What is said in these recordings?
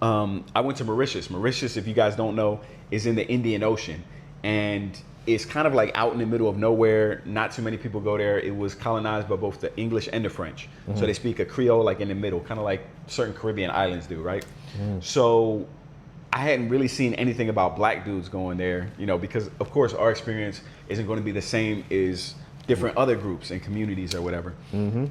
I went to Mauritius. Mauritius, if you guys don't know, is in the Indian Ocean. And it's kind of like out in the middle of nowhere. Not too many people go there. It was colonized by both the English and the French. So they speak a Creole like in the middle, kind of like certain Caribbean islands do, right? So I hadn't really seen anything about black dudes going there, you know, because of course our experience isn't going to be the same as different other groups and communities or whatever.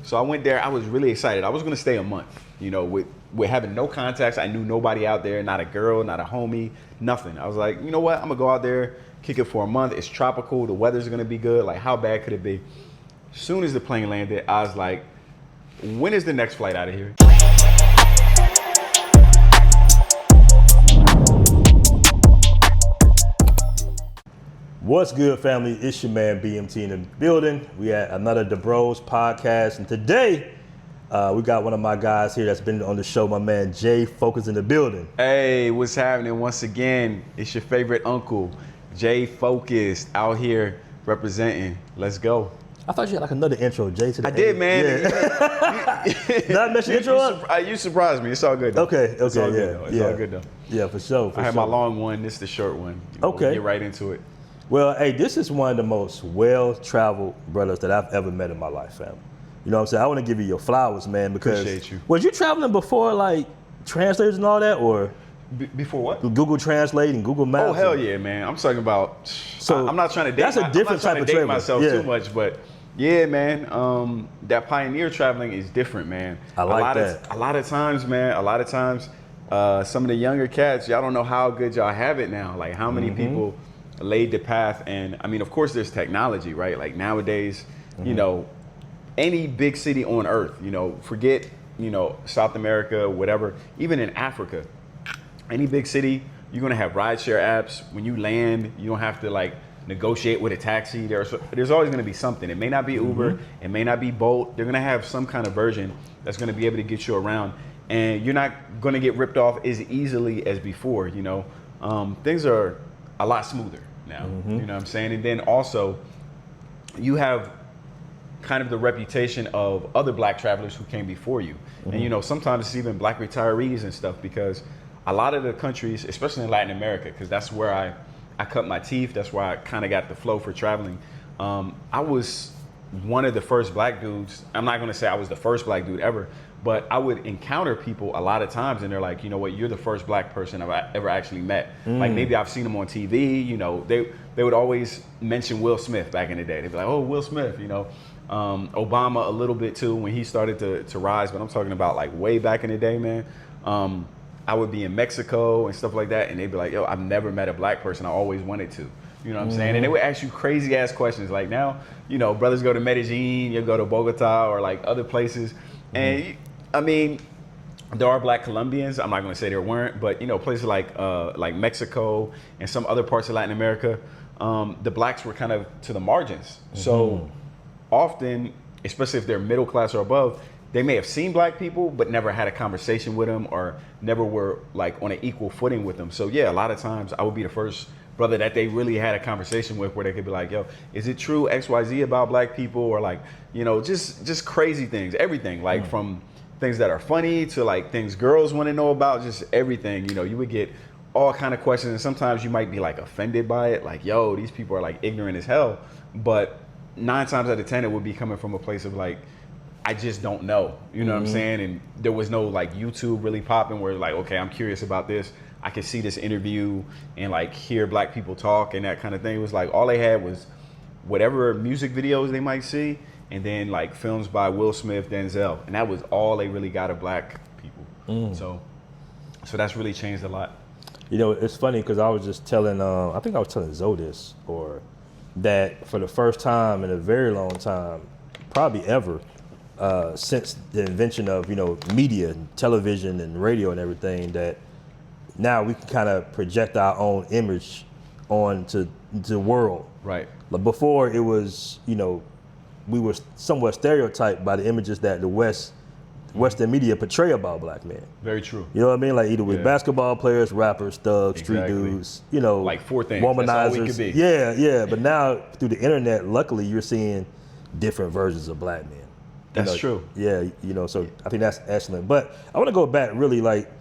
So I went there. I was really excited. I was going to stay a month, you know, with having no contacts. I knew nobody out there, not a girl, not a homie, nothing. I was like, you know what? I'm going to go out there, kick it for a month. It's tropical. The weather's going to be good. Like, how bad could it be? As soon as the plane landed, I was like, when is the next flight out of here? What's good, family? It's your man BMT in the building. We at another The Bros podcast, and today we got one of my guys here that's been on the show, my man Jay Focus in the building. Hey, what's happening? Once again, it's your favorite uncle, Jay Focus, out here representing. Let's go. I thought you had like another intro, Jay. To the I did, man. Yeah. Did I mess your intro up? You surprised me. It's all good, though. Okay, It's all yeah, good, though. It's all good, though. Yeah, for sure. I had my long one. This is the short one. You know, Okay. We'll get right into it. Well, hey, this is one of the most well-traveled brothers that I've ever met in my life, fam. You know what I'm saying? I want to give you your flowers, man, because Appreciate you. Was you traveling before, like, translators and all that, or Before what? Google Translate and Google Maps? Oh, hell yeah, man. I'm talking about, So I'm not trying to date, that's a different type of travel. myself Yeah. too much, but yeah, man, that pioneer traveling is different, man. I like that. A lot of times, man, some of the younger cats, y'all don't know how good y'all have it now. Like, how many people laid the path. And I mean, of course there's technology, right? Like nowadays, you know, any big city on earth, you know, forget, you know, South America, whatever, even in Africa, any big city, you're gonna have rideshare apps. When you land, you don't have to like negotiate with a taxi. There's always gonna be something. It may not be Uber, it may not be Bolt. They're gonna have some kind of version that's gonna be able to get you around, and you're not gonna get ripped off as easily as before, you know. Things are a lot smoother now, you know what I'm saying? And then also, you have kind of the reputation of other black travelers who came before you. And you know, sometimes it's even black retirees and stuff, because a lot of the countries, especially in Latin America, because that's where I cut my teeth, that's where I kind of got the flow for traveling. I was one of the first black dudes. I'm not gonna say I was the first black dude ever, but I would encounter people a lot of times and they're like, you know what, you're the first black person I've ever actually met. Like maybe I've seen them on TV, you know, they would always mention Will Smith back in the day. They'd be like, oh, Will Smith, you know. Obama a little bit too when he started to rise, but I'm talking about like way back in the day, man. I would be in Mexico and stuff like that, and they'd be like, yo, I've never met a black person. I always wanted to. You know what I'm saying? And they would ask you crazy ass questions. Like now, you know, brothers go to Medellin, you go to Bogota or like other places. And I mean, there are black Colombians. I'm not going to say there weren't, but you know, places like Mexico and some other parts of Latin America, the blacks were kind of to the margins. So often, especially if they're middle class or above, they may have seen black people, but never had a conversation with them or never were like on an equal footing with them. So yeah, a lot of times I would be the first brother that they really had a conversation with, where they could be like, yo, is it true XYZ about black people? Or like, you know, just crazy things, everything, like from things that are funny to like things girls want to know about, just everything. You know, you would get all kind of questions, and sometimes you might be like offended by it, like, yo, these people are like ignorant as hell. But 9 times out of 10, it would be coming from a place of like, I just don't know, you know what I'm saying? And there was no like YouTube really popping where like, okay, I'm curious about this. I can see this interview and like hear black people talk and that kind of thing. It was like all they had was whatever music videos they might see, and then like films by Will Smith, Denzel, and that was all they really got of black people. So that's really changed a lot. You know, it's funny because I was just telling, I think I was telling Zoe this, or that for the first time in a very long time, probably ever, since the invention of, you know, media and television and radio and everything, that now we can kind of project our own image onto the world. Right. But before it was, you know, we were somewhat stereotyped by the images that the Western media portray about black men. Very true. You know what I mean? Like either with basketball players, rappers, thugs, street dudes, you know. Like 4 things. Womanizers. That's all we could be. Yeah, yeah. But now through the internet, luckily you're seeing different versions of black men. That's true. Yeah, you know, so I think that's excellent. But I want to go back really like,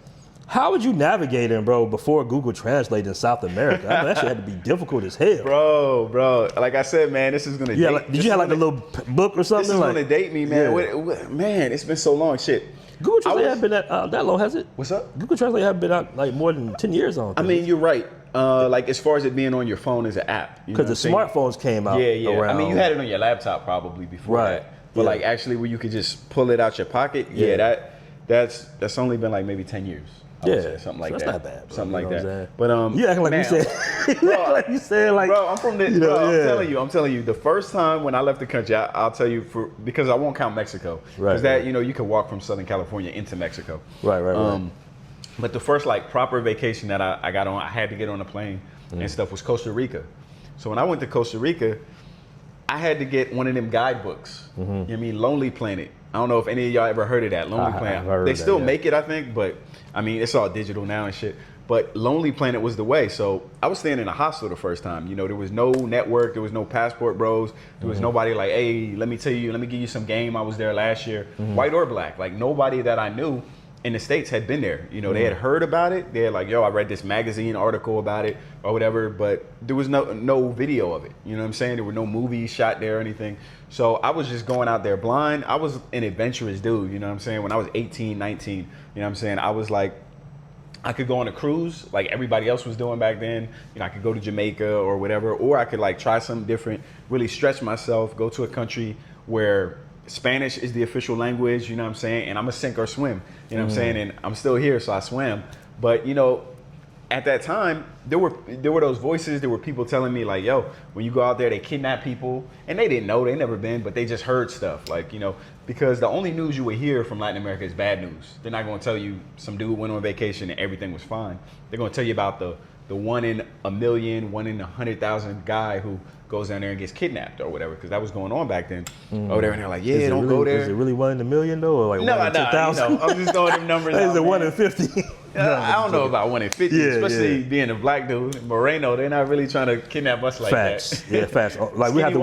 How would you navigate in, bro, before Google Translate in South America? I know that shit had to be difficult as hell. Bro. Like I said, man, this is gonna. Yeah, like, did you have like a little book or something? This is like, gonna date me, man. Man, it's been so long. Shit. Google Translate hasn't been that long, has it? What's up? Google Translate hasn't been out like more than 10 years on. I mean, you're right. Like as far as it being on your phone as an app. Because the smartphones came out. Yeah. Around. I mean, you had it on your laptop probably before Right. that. But like actually where you could just pull it out your pocket. Yeah, that's only been like maybe 10 years. I would say, something like that. That's not bad, bro. Something like that. But you acting like man, you said. You acting like you said like. Bro, I'm from the. I'm telling you. The first time when I left the country, I'll tell you because I won't count Mexico because you can walk from Southern California into Mexico. Right. But the first like proper vacation that I got on, I had to get on a plane and stuff was Costa Rica. So when I went to Costa Rica, I had to get one of them guidebooks. You know what I mean, Lonely Planet. I don't know if any of y'all ever heard of that, Lonely Planet. They still make it, I think, but I mean, it's all digital now and shit. But Lonely Planet was the way. So I was staying in a hostel the first time. You know, there was no network, there was no passport bros, there was nobody like, hey, let me give you some game. I was there last year, white or black. Like nobody that I knew in the States had been there. You know, they had heard about it. They had like, yo, I read this magazine article about it or whatever, but there was no video of it. You know what I'm saying? There were no movies shot there or anything. So I was just going out there blind. I was an adventurous dude, you know what I'm saying? When I was 18, 19, you know what I'm saying? I was like, I could go on a cruise like everybody else was doing back then. You know, I could go to Jamaica or whatever, or I could like try something different, really stretch myself, go to a country where Spanish is the official language, you know what I'm saying? And I'm a sink or swim, you know what I'm saying? And I'm still here, so I swam. But, you know, at that time, there were those voices, there were people telling me like, yo, when you go out there, they kidnap people. And they didn't know, they never been, but they just heard stuff. Like, you know, because the only news you would hear from Latin America is bad news. They're not gonna tell you some dude went on vacation and everything was fine. They're gonna tell you about the 1 in a million, 1 in 100,000 guy who goes down there and gets kidnapped or whatever, because that was going on back then. Over there, and they're like, yeah, don't go there. Is it really 1 in a million though, or like 1 in 10,000? You know, I'm just throwing them numbers out. Is it 1 in 50? I don't know about 1 in 50, especially being a black dude, Moreno. They're not really trying to kidnap us like facts. that. Yeah, facts. Like we have to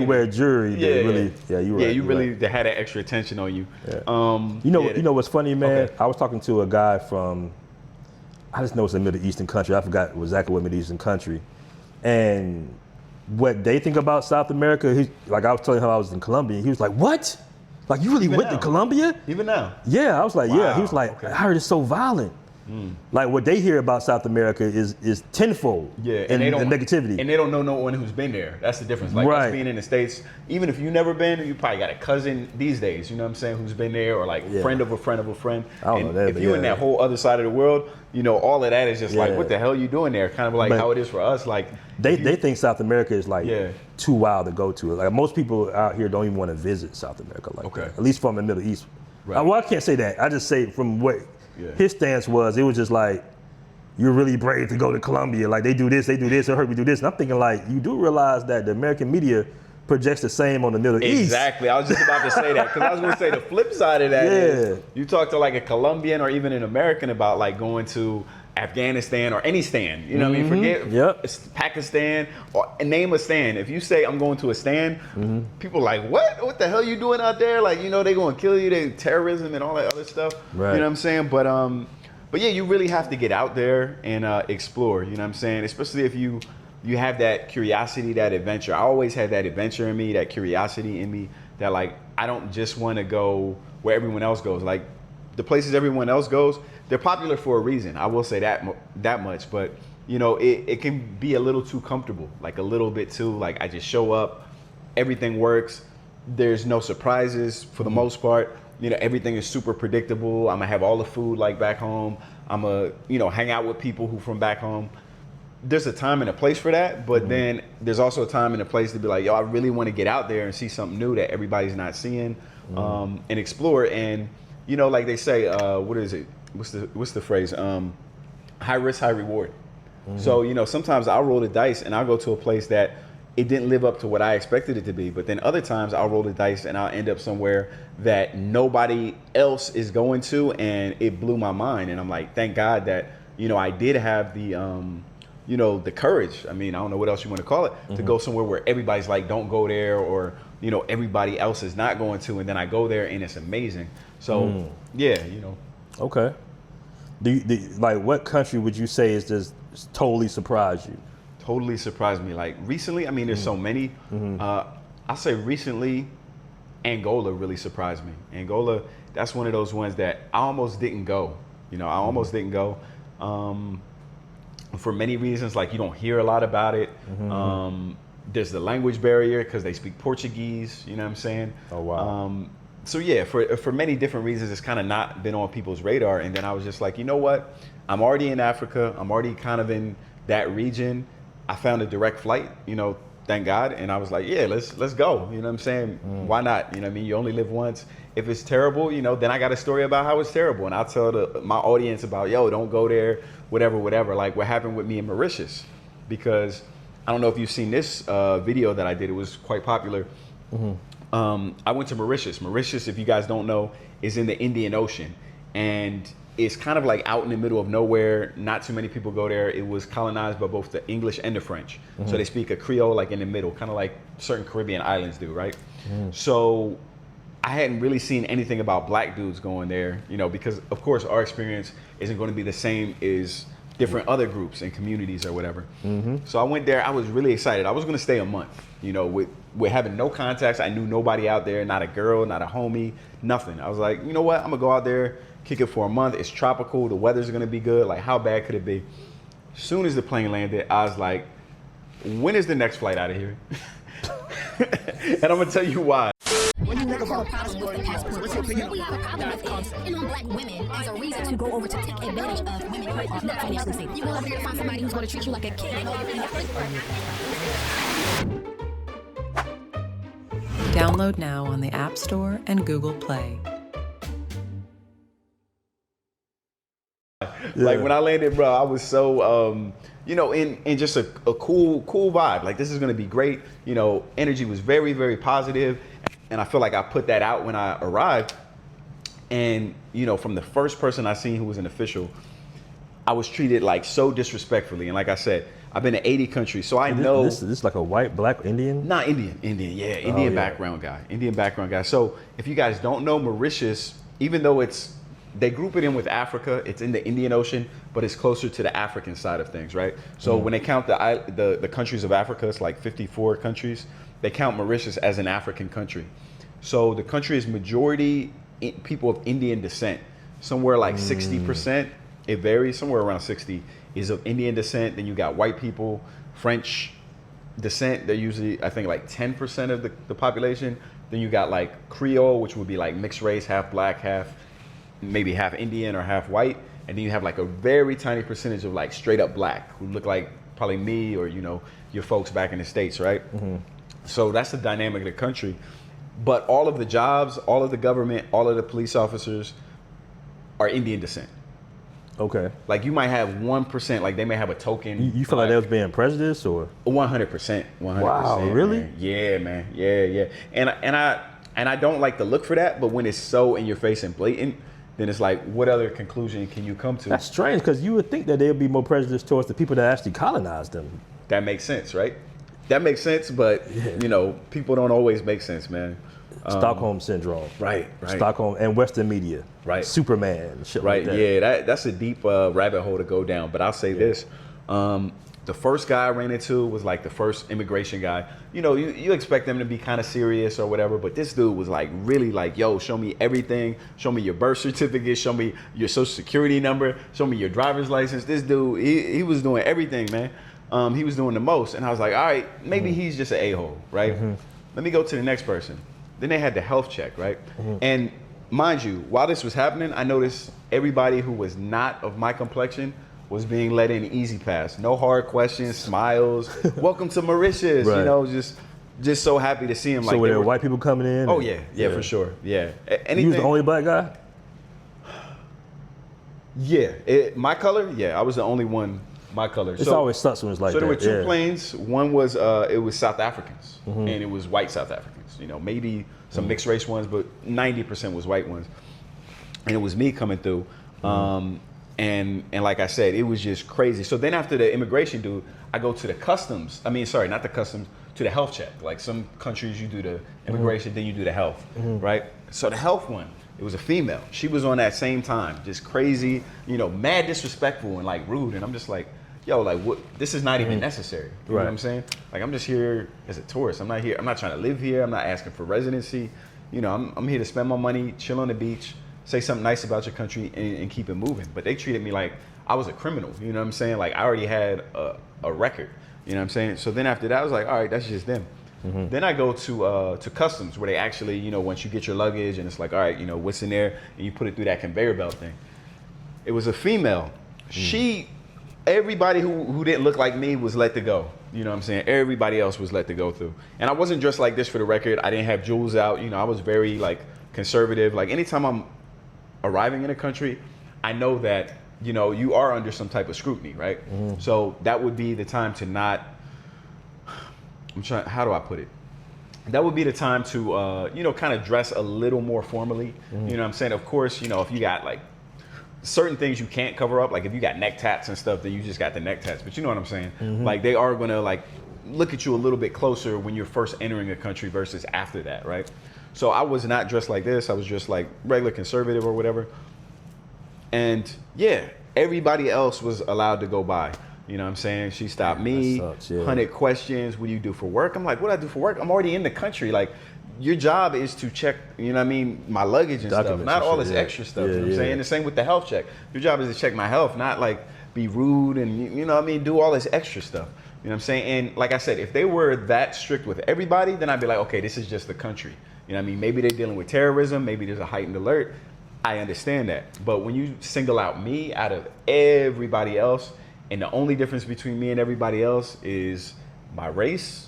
wear jewelry. You right. You really right. They had that extra attention on you. Yeah. You know what's funny, man? Okay. I was talking to a guy from, I just know it's a Middle Eastern country. I forgot exactly what Middle Eastern country, and what they think about South America. Like I was telling him I was in Colombia, and he was like, "What? Like you really went to Colombia?" Even now? Yeah, I was like, wow. Yeah. He was like, I heard it's so violent. Like what they hear about South America is tenfold. Yeah, and they don't, negativity. And they don't know no one who's been there. That's the difference. Like us being in the States, even if you never been, you probably got a cousin these days, you know what I'm saying, who's been there, or like friend of a friend of a friend. I don't know that, if you're in that whole other side of the world, you know, all of that is just like, what the hell are you doing there? Kind of like how it is for us. Like they think South America is like too wild to go to. Like most people out here don't even want to visit South America like that. At least from the Middle East. Right. Well, I can't say that. I just say from what his stance was, it was just like, you're really brave to go to Colombia. Like they do this, I heard we do this. And I'm thinking like, you do realize that the American media projects the same on the Middle East. Exactly, I was just about to say that, because I was gonna say the flip side of that is, you talk to like a Colombian or even an American about like going to Afghanistan or any stand, you know what I mean? Forget Pakistan or name a stand. If you say I'm going to a stand, people are like, what the hell are you doing out there? Like, you know, they gonna kill you, they terrorism and all that other stuff. Right. You know what I'm saying? But yeah, you really have to get out there and explore, you know what I'm saying? Especially if you have that curiosity, that adventure. I always had that adventure in me, that curiosity in me, that like, I don't just wanna go where everyone else goes. Like the places everyone else goes, they're popular for a reason. I will say that much, but you know, it can be a little too comfortable, like a little bit too, like I just show up, everything works, there's no surprises for the most part. You know, everything is super predictable. I'm gonna have all the food like back home. I'm gonna, you know, hang out with people who from back home. There's a time and a place for that, but then there's also a time and a place to be like, yo, I really want to get out there and see something new that everybody's not seeing, and explore. And you know, like they say, what is it? What's the phrase? High risk, high reward. So you know, sometimes I'll roll the dice and I'll go to a place that it didn't live up to what I expected it to be. But then other times I'll roll the dice and I'll end up somewhere that nobody else is going to, and it blew my mind. And I'm like, thank God that, you know, I did have the, you know, the courage. I mean, I don't know what else you want to call it, to go somewhere where everybody's like, don't go there, or, you know, everybody else is not going to, and then I go there and it's amazing. So yeah, you know. Okay. Like, what country would you say is just totally surprised you? Totally surprised me. Like recently, I mean, there's so many. I'll say recently, Angola really surprised me. Angola, that's one of those ones that I almost didn't go. I almost didn't go for many reasons. Like, you don't hear a lot about it. There's the language barrier because they speak Portuguese. You know what I'm saying? Oh wow. So yeah, for many different reasons, it's kind of not been on people's radar. And then I was just like, you know what? I'm already in Africa. I'm already kind of in that region. I found a direct flight, thank God. And I was like, yeah, let's go. You know what I'm saying? Why not? You know what I mean? You only live once. If it's terrible, then I got a story about how it's terrible. And I'll tell my audience about, yo, don't go there, whatever. Like what happened with me in Mauritius. Because I don't know if you've seen this video that I did. It was quite popular. I went to Mauritius. Mauritius, if you guys don't know, is in the Indian Ocean. And it's kind of like out in the middle of nowhere. Not too many people go there. It was colonized by both the English and the French. So they speak a Creole like in the middle, kind of like certain Caribbean islands do, right? So I hadn't really seen anything about black dudes going there, because of course our experience isn't going to be the same as different other groups and communities or whatever. So I went there. I was really excited. I was going to stay a month, with having no contacts. I knew nobody out there, not a girl, not a homie, nothing. I was like, you know what? I'm going to go out there, kick it for a month. It's tropical. The weather's going to be good. Like, how bad could it be? As soon as the plane landed, I was like, when is the next flight out of here? And I'm going to tell you why. When you have a problem with the passport, we have a problem with is and on black women as a reason to go over to take advantage of women who are not financially stable. You go over here to find somebody who's going to treat you like a king. Download now on the App Store and Google Play. Like when I landed, bro, I was so, in just a cool vibe. Like, this is going to be great. Energy was very, very positive. And I feel like I put that out when I arrived. And, from the first person I seen who was an official, I was treated like so disrespectfully. And like I said, I've been to 80 countries, so I know. This is like a white, black, Indian? Not Indian, yeah, Indian background guy. So if you guys don't know, Mauritius, even though they group it in with Africa, it's in the Indian Ocean, but it's closer to the African side of things, right? So when they count the countries of Africa, it's like 54 countries. They count Mauritius as an African country. So the country is majority people of Indian descent. Somewhere like 60%, it varies, somewhere around 60 is of Indian descent. Then you got white people, French descent. They're usually, I think, like 10% of the population. Then you got like Creole, which would be like mixed race, half black, maybe half Indian or half white. And then you have like a very tiny percentage of like straight up black who look like probably me or, your folks back in the States, right? So that's the dynamic of the country. But all of the jobs, all of the government, all of the police officers are Indian descent. Okay. Like you might have 1%, like they may have a token. You feel like they was being prejudiced or? 100%. Wow, really? Man. Yeah, man. Yeah. And I don't like to look for that, but when it's so in your face and blatant, then it's like, what other conclusion can you come to? That's strange, because you would think that they would be more prejudiced towards the people that actually colonized them. That makes sense, right? That makes sense, but people don't always make sense, man. Stockholm syndrome. Right. Stockholm and Western media. Right. Superman, shit like that. Yeah, that's a deep rabbit hole to go down. But I'll say this. The first guy I ran into was like the first immigration guy. You expect them to be kind of serious or whatever, but this dude was like really like, yo, show me everything. Show me your birth certificate. Show me your social security number. Show me your driver's license. This dude, he was doing everything, man. He was doing the most. And I was like, all right, maybe he's just an a-hole, right? Let me go to the next person. Then they had the health check, right? And mind you, while this was happening, I noticed everybody who was not of my complexion was being let in easy pass. No hard questions, smiles. Welcome to Mauritius. Right. Just so happy to see him. So were there white people coming in? Oh, yeah, for sure. Yeah. He was the only black guy? Yeah. My color? Yeah, I was the only one. My color. It's always sucks when it's like that. So there were two planes. One was it was South Africans, and it was white South Africans. Maybe some mixed race ones, but 90% was white ones. And it was me coming through. And like I said, it was just crazy. So then after the immigration dude, I go to the customs. Not the customs, to the health check. Like some countries you do the immigration, then you do the health, right? So the health one, It was a female. She was on that same time, just crazy, mad disrespectful and like rude. And I'm just like, yo, like what? This is not even necessary. You know what I'm saying? Like I'm just here as a tourist. I'm not here. I'm not trying to live here. I'm not asking for residency. I'm here to spend my money, chill on the beach, say something nice about your country, and keep it moving. But they treated me like I was a criminal. You know what I'm saying? Like I already had a record. You know what I'm saying? So then after that, I was like, all right, that's just them. Then I go to customs where they actually, once you get your luggage and it's like, all right, what's in there, and you put it through that conveyor belt thing. It was a female. Everybody who didn't look like me was let to go. You know what I'm saying? Everybody else was let to go through. And I wasn't dressed like this for the record. I didn't have jewels out. I was very like conservative. Like anytime I'm arriving in a country, I know that, you are under some type of scrutiny, right? So that would be the time to not, how do I put it? That would be the time to, kind of dress a little more formally. You know what I'm saying? Of course, if you got like certain things you can't cover up, like if you got neck tats and stuff, then you just got the neck tats. But you know what I'm saying? Like they are gonna like look at you a little bit closer when you're first entering a country versus after that, right? So I was not dressed like this. I was just like regular conservative or whatever. And yeah, everybody else was allowed to go by. You know what I'm saying? She stopped me, 100 questions. What do you do for work? I'm like, what do I do for work? I'm already in the country. Like, your job is to check, my luggage and stuff, not all this extra stuff. You know what I'm saying? The same with the health check. Your job is to check my health, not like be rude and, do all this extra stuff. You know what I'm saying? And like I said, if they were that strict with everybody, then I'd be like, okay, this is just the country. You know what I mean? Maybe they're dealing with terrorism. Maybe there's a heightened alert. I understand that. But when you single out me out of everybody else, and the only difference between me and everybody else is my race.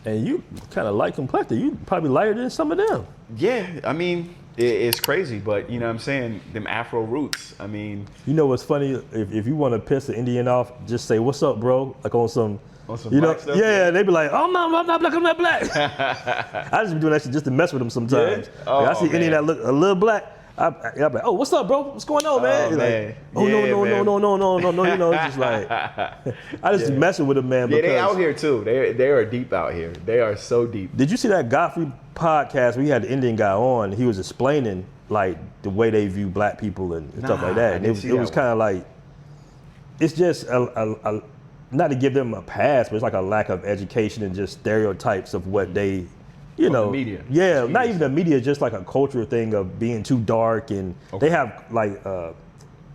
And you kind of light complected. You probably lighter than some of them. Yeah, I mean, it's crazy, but you know what I'm saying? Them Afro roots, I mean. You know what's funny? If you want to piss an Indian off, just say, what's up, bro? Like on some black stuff? Yeah, they be like, oh, no, I'm not black, I'm not black. I just be doing that shit just to mess with them sometimes. Yeah? Oh, like, I see Indian that look a little black. I'm like, oh, what's up, bro? What's going on, man? Man. Like, no. It's just like, I just be messing with them, man. Yeah, they out here too. They are deep out here. They are so deep. Did you see that Godfrey podcast? We had the Indian guy on. He was explaining like the way they view black people and stuff like that. And it was kind of like, it's just a not to give them a pass, but it's like a lack of education and just stereotypes of what they. The media. Yeah, not even the media, just like a cultural thing of being too dark, and they have like,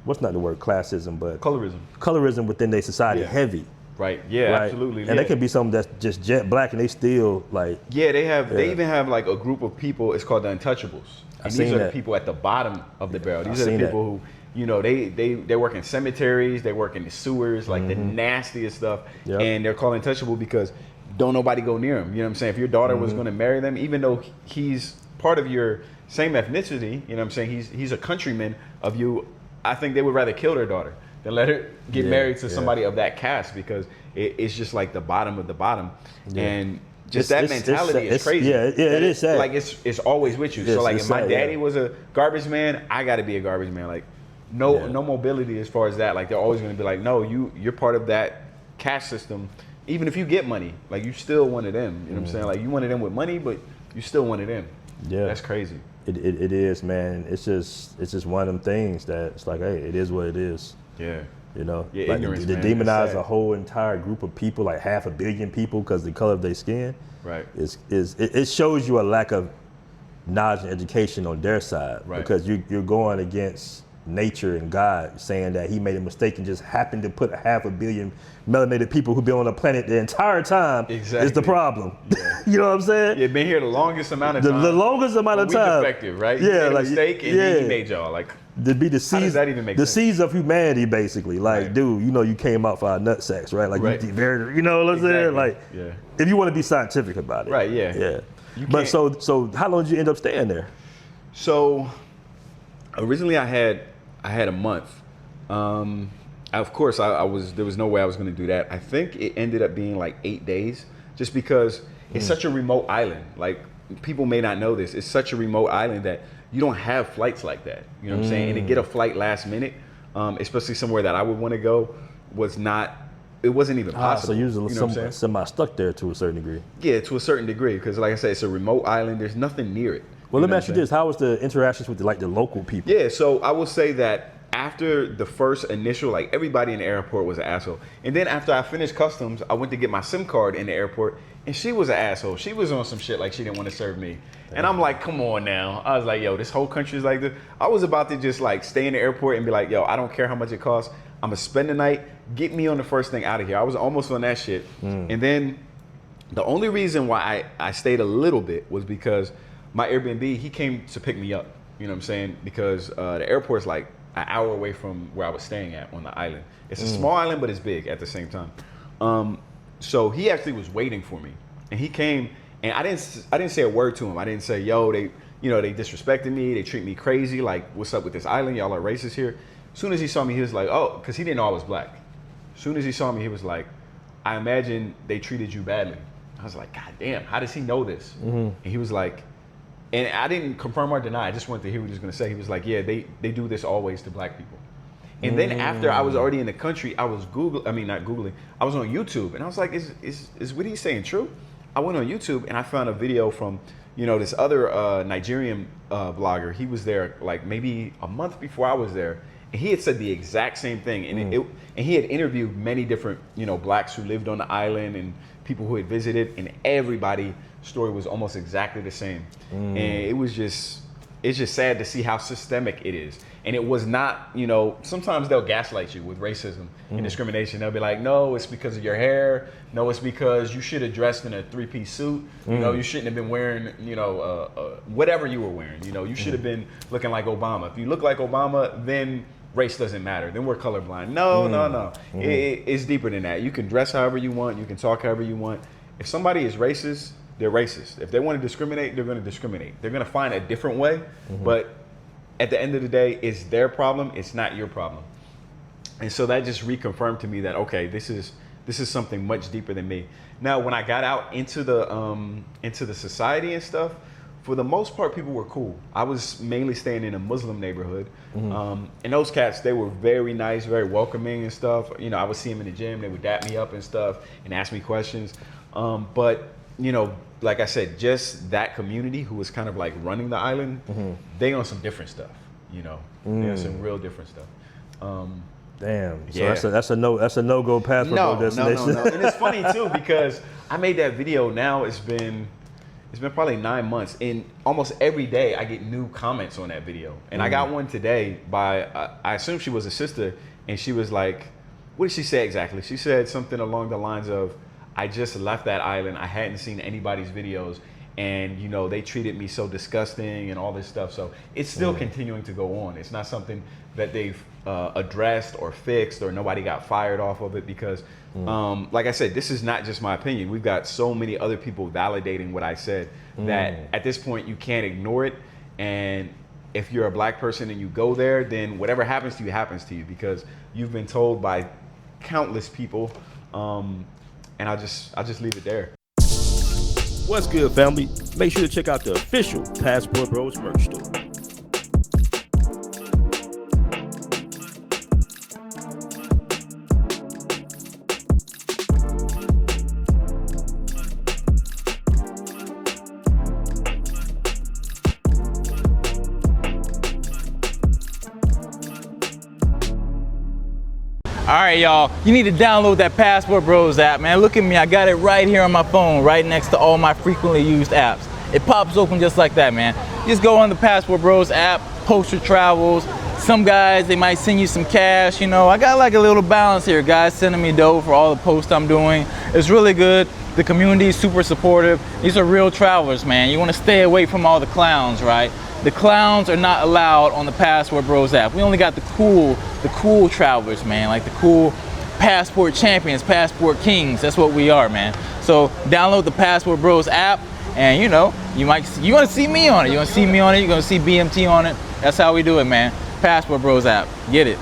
what's not the word, classism, but colorism within their society, heavy. Right. Yeah, right? Absolutely. And they can be something that's just jet black, and they still like. Yeah, they have. Yeah. They even have like a group of people. It's called the Untouchables, and these are the people at the bottom of the barrel. These are the people who, they work in cemeteries, they work in the sewers, like the nastiest stuff, and they're called untouchable because. Don't nobody go near him. You know what I'm saying? If your daughter was going to marry them, even though he's part of your same ethnicity, you know what I'm saying? He's a countryman of you. I think they would rather kill their daughter than let her get married to somebody of that caste because it's just like the bottom of the bottom. Yeah. And just that mentality is crazy. It is sad. Like it's always with you. So like if my daddy was a garbage man, I got to be a garbage man. Like no mobility as far as that. Like they're always going to be like, no, you're part of that caste system. Even if you get money, like you still one of them. You know what I'm saying? Like you one of them with money, but you still one of them. Yeah, that's crazy. It is, man. It's just one of them things that it's like, hey, it is what it is. Yeah. Yeah, like ignorance, to demonize a whole entire group of people, like 500 million people, because the color of their skin. Right. It shows you a lack of knowledge and education on their side, because you're going against nature and God, saying that he made a mistake and just happened to put 500 million melanated people who've been on the planet the entire time is the problem. Yeah. You know what I'm saying? Yeah, been here the longest amount of time. The longest amount of time. We defective, right? Yeah, made a mistake and then he made y'all. Like, to be the seeds, how does that even make sense? Seeds of humanity, basically. Like, dude, you came out for our nut sacks, right? Like, you know what I'm saying? Like, if you want to be scientific about it. Right, yeah. But so how long did you end up staying there? So, originally I had a month. Of course, there was no way I was going to do that. I think it ended up being like 8 days, just because it's such a remote island. Like people may not know this. It's such a remote island that you don't have flights like that. You know what I'm saying? And to get a flight last minute, especially somewhere that I would want to go, it wasn't even possible. So you semi stuck there to a certain degree. Yeah, to a certain degree, because like I said, it's a remote island. There's nothing near it. Well, let me ask you this: how was the interactions with the local people? Yeah, so I will say that after the first initial, like everybody in the airport was an asshole. And then after I finished customs, I went to get my SIM card in the airport and she was an asshole. She was on some shit like she didn't want to serve me. And I'm like, come on now. I was like, yo, this whole country is like this. I was about to just like stay in the airport and be like, yo, I don't care how much it costs. I'm gonna spend the night, get me on the first thing out of here. I was almost on that shit. And then the only reason why I stayed a little bit was because my Airbnb, he came to pick me up. You know what I'm saying? Because the airport's like an hour away from where I was staying at on the island. It's a small island, but it's big at the same time. So he actually was waiting for me, and he came, and I didn't say a word to him. I didn't say, yo, they disrespected me, they treat me crazy. Like, what's up with this island? Y'all are racist here. As soon as he saw me, he was like, oh, because he didn't know I was black. As soon as he saw me, he was like, I imagine they treated you badly. I was like, God damn, how does he know this? And he was like, and I didn't confirm or deny. I just wanted to hear what he was going to say. He was like, yeah, they do this always to black people. And then after I was already in the country, I was I was on YouTube. And I was like, is what he's saying true? I went on YouTube and I found a video from, this other Nigerian blogger. He was there like maybe a month before I was there. And he had said the exact same thing. And, and he had interviewed many different, blacks who lived on the island and people who had visited. And everybody's story was almost exactly the same. And it's just sad to see how systemic it is. And it was not, sometimes they'll gaslight you with racism and discrimination. They'll be like, no, it's because of your hair. No, it's because you should have dressed in a three-piece suit. You shouldn't have been wearing, whatever you were wearing. You should have been looking like Obama. If you look like Obama, then race doesn't matter. Then we're colorblind. No. It's deeper than that. You can dress however you want. You can talk however you want. If somebody is racist, they're racist. If they want to discriminate, they're going to discriminate. They're going to find a different way, but at the end of the day, it's their problem. It's not your problem. And so that just reconfirmed to me that, okay, this is something much deeper than me. Now, when I got out into the society and stuff, for the most part, people were cool. I was mainly staying in a Muslim neighborhood. And those cats, they were very nice, very welcoming and stuff. I would see them in the gym. They would dap me up and stuff and ask me questions. But like I said, just that community who was kind of like running the island, they on some different stuff, they on some real different stuff. Damn. So that's a no-go passport destination. No. And it's funny too because I made that video. Now it's been probably 9 months, and almost every day I get new comments on that video. And I got one today by I assume she was a sister, and she was like, what did she say exactly? She said something along the lines of, I just left that island. I hadn't seen anybody's videos, and they treated me so disgusting and all this stuff. So it's still continuing to go on. It's not something that they've addressed or fixed, or nobody got fired off of it because, like I said, this is not just my opinion. We've got so many other people validating what I said that at this point you can't ignore it. And if you're a black person and you go there, then whatever happens to you because you've been told by countless people. And I'll just leave it there. What's good, family? Make sure to check out the official Passport Bros merch store. All right, y'all, you need to download that Passport Bros app, man. Look at me, I got it right here on my phone, right next to all my frequently used apps. It pops open just like that, man. You just go on the Passport Bros app, post your travels. Some guys, they might send you some cash, I got like a little balance here. Guys sending me dough for all the posts I'm doing. It's really good. The community is super supportive. These are real travelers, man. You want to stay away from all the clowns, right? The clowns are not allowed on the Passport Bros app. We only got the cool travelers, man, like the cool passport champions, passport kings. That's what we are, man. So download the Passport Bros app, and you want to see me on it. You want to see me on it. You're gonna see BMT on it. That's how we do it, man. Passport Bros app. Get it.